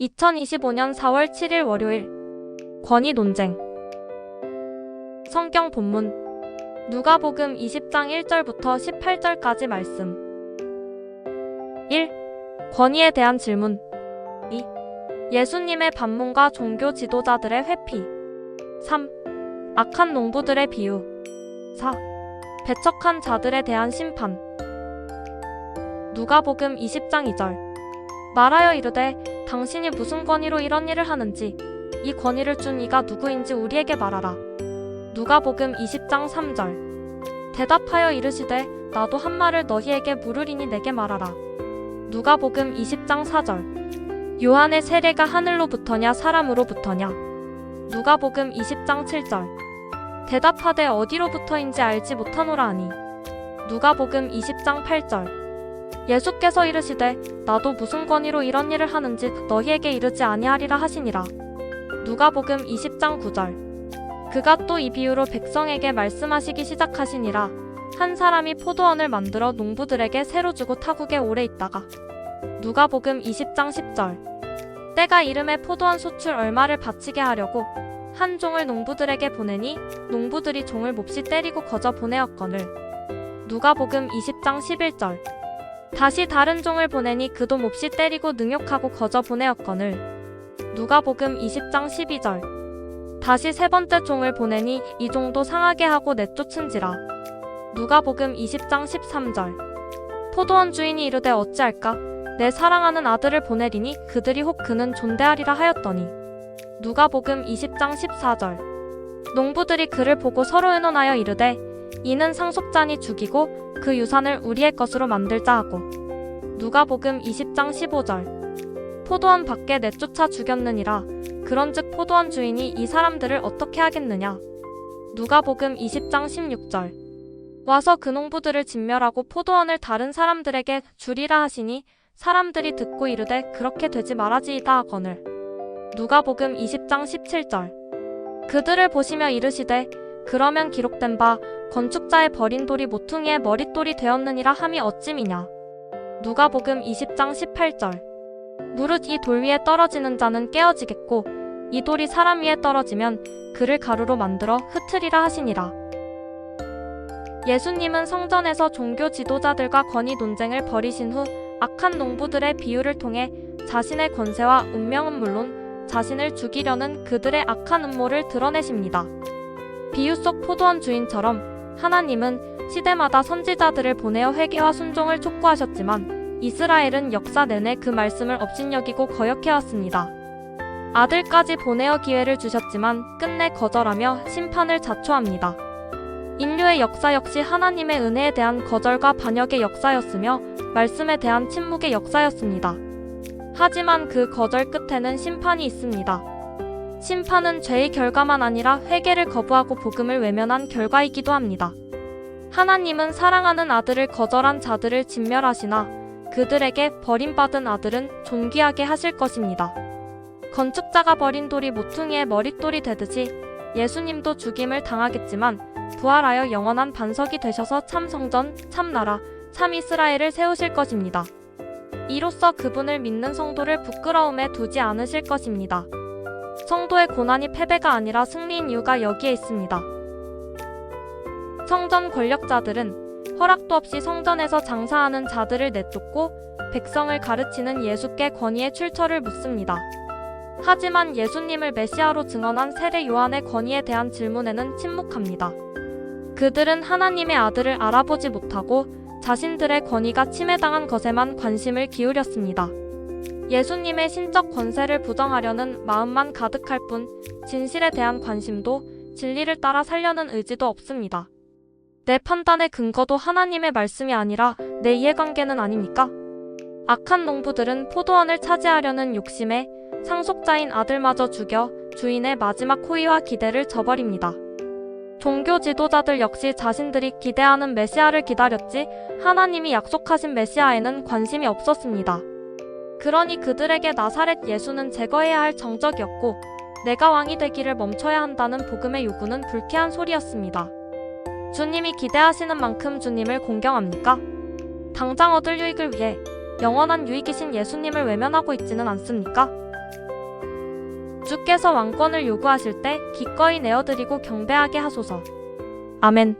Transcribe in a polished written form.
2025년 4월 7일 월요일 권위 논쟁. 성경 본문 누가복음 20장 1절부터 18절까지 말씀. 1. 권위에 대한 질문. 2. 예수님의 반문과 종교 지도자들의 회피. 3. 악한 농부들의 비유. 4. 배척한 자들에 대한 심판. 누가복음 20장 2절. 말하여 이르되 당신이 무슨 권위로 이런 일을 하는지 이 권위를 준 이가 누구인지 우리에게 말하라. 누가복음 20장 3절. 대답하여 이르시되 나도 한 말을 너희에게 물으리니 내게 말하라. 누가복음 20장 4절. 요한의 세례가 하늘로부터냐 사람으로부터냐. 누가복음 20장 7절. 대답하되 어디로부터인지 알지 못하노라 하니. 누가복음 20장 8절. 예수께서 이르시되 나도 무슨 권위로 이런 일을 하는지 너희에게 이르지 아니하리라 하시니라. 누가복음 20장 9절. 그가 또 이 비유로 백성에게 말씀하시기 시작하시니라. 한 사람이 포도원을 만들어 농부들에게 새로 주고 타국에 오래 있다가. 누가복음 20장 10절. 때가 이름에 포도원 소출 얼마를 바치게 하려고 한 종을 농부들에게 보내니 농부들이 종을 몹시 때리고 거저 보내었거늘. 누가복음 20장 11절. 다시 다른 종을 보내니 그도 몹시 때리고 능욕하고 거저 보내었거늘. 누가복음 20장 12절. 다시 세 번째 종을 보내니 이 종도 상하게 하고 내쫓은지라. 누가복음 20장 13절. 포도원 주인이 이르되 어찌할까? 내 사랑하는 아들을 보내리니 그들이 혹 그는 존대하리라 하였더니. 누가복음 20장 14절. 농부들이 그를 보고 서로 의논하여 이르되 이는 상속자니 죽이고 그 유산을 우리의 것으로 만들자 하고. 누가복음 20장 15절. 포도원 밖에 내쫓아 죽였느니라. 그런즉 포도원 주인이 이 사람들을 어떻게 하겠느냐. 누가복음 20장 16절. 와서 그 농부들을 진멸하고 포도원을 다른 사람들에게 주리라 하시니 사람들이 듣고 이르되 그렇게 되지 말아지이다 하거늘. 누가복음 20장 17절. 그들을 보시며 이르시되 그러면 기록된 바 건축자의 버린 돌이 모퉁이의 머릿돌이 되었느니라 함이 어찌미냐. 누가복음 20장 18절. 무릇 이 돌 위에 떨어지는 자는 깨어지겠고 이 돌이 사람 위에 떨어지면 그를 가루로 만들어 흩으리라 하시니라. 예수님은 성전에서 종교 지도자들과 권위 논쟁을 벌이신 후 악한 농부들의 비유를 통해 자신의 권세와 운명은 물론 자신을 죽이려는 그들의 악한 음모를 드러내십니다. 비유 속 포도원 주인처럼 하나님은 시대마다 선지자들을 보내어 회개와 순종을 촉구하셨지만 이스라엘은 역사 내내 그 말씀을 업신여기고 거역해왔습니다. 아들까지 보내어 기회를 주셨지만 끝내 거절하며 심판을 자초합니다. 인류의 역사 역시 하나님의 은혜에 대한 거절과 반역의 역사였으며 말씀에 대한 침묵의 역사였습니다. 하지만 그 거절 끝에는 심판이 있습니다. 심판은 죄의 결과만 아니라 회개를 거부하고 복음을 외면한 결과이기도 합니다. 하나님은 사랑하는 아들을 거절한 자들을 진멸하시나 그들에게 버림받은 아들은 존귀하게 하실 것입니다. 건축자가 버린 돌이 모퉁이의 머릿돌이 되듯이 예수님도 죽임을 당하겠지만 부활하여 영원한 반석이 되셔서 참 성전, 참 나라, 참 이스라엘을 세우실 것입니다. 이로써 그분을 믿는 성도를 부끄러움에 두지 않으실 것입니다. 성도의 고난이 패배가 아니라 승리인 이유가 여기에 있습니다. 성전 권력자들은 허락도 없이 성전에서 장사하는 자들을 내쫓고 백성을 가르치는 예수께 권위의 출처를 묻습니다. 하지만 예수님을 메시아로 증언한 세례 요한의 권위에 대한 질문에는 침묵합니다. 그들은 하나님의 아들을 알아보지 못하고 자신들의 권위가 침해당한 것에만 관심을 기울였습니다. 예수님의 신적 권세를 부정하려는 마음만 가득할 뿐 진실에 대한 관심도 진리를 따라 살려는 의지도 없습니다. 내 판단의 근거도 하나님의 말씀이 아니라 내 이해관계는 아닙니까? 악한 농부들은 포도원을 차지하려는 욕심에 상속자인 아들마저 죽여 주인의 마지막 호의와 기대를 저버립니다. 종교 지도자들 역시 자신들이 기대하는 메시아를 기다렸지 하나님이 약속하신 메시아에는 관심이 없었습니다. 그러니 그들에게 나사렛 예수는 제거해야 할 정적이었고 내가 왕이 되기를 멈춰야 한다는 복음의 요구는 불쾌한 소리였습니다. 주님이 기대하시는 만큼 주님을 공경합니까? 당장 얻을 유익을 위해 영원한 유익이신 예수님을 외면하고 있지는 않습니까? 주께서 왕권을 요구하실 때 기꺼이 내어드리고 경배하게 하소서. 아멘.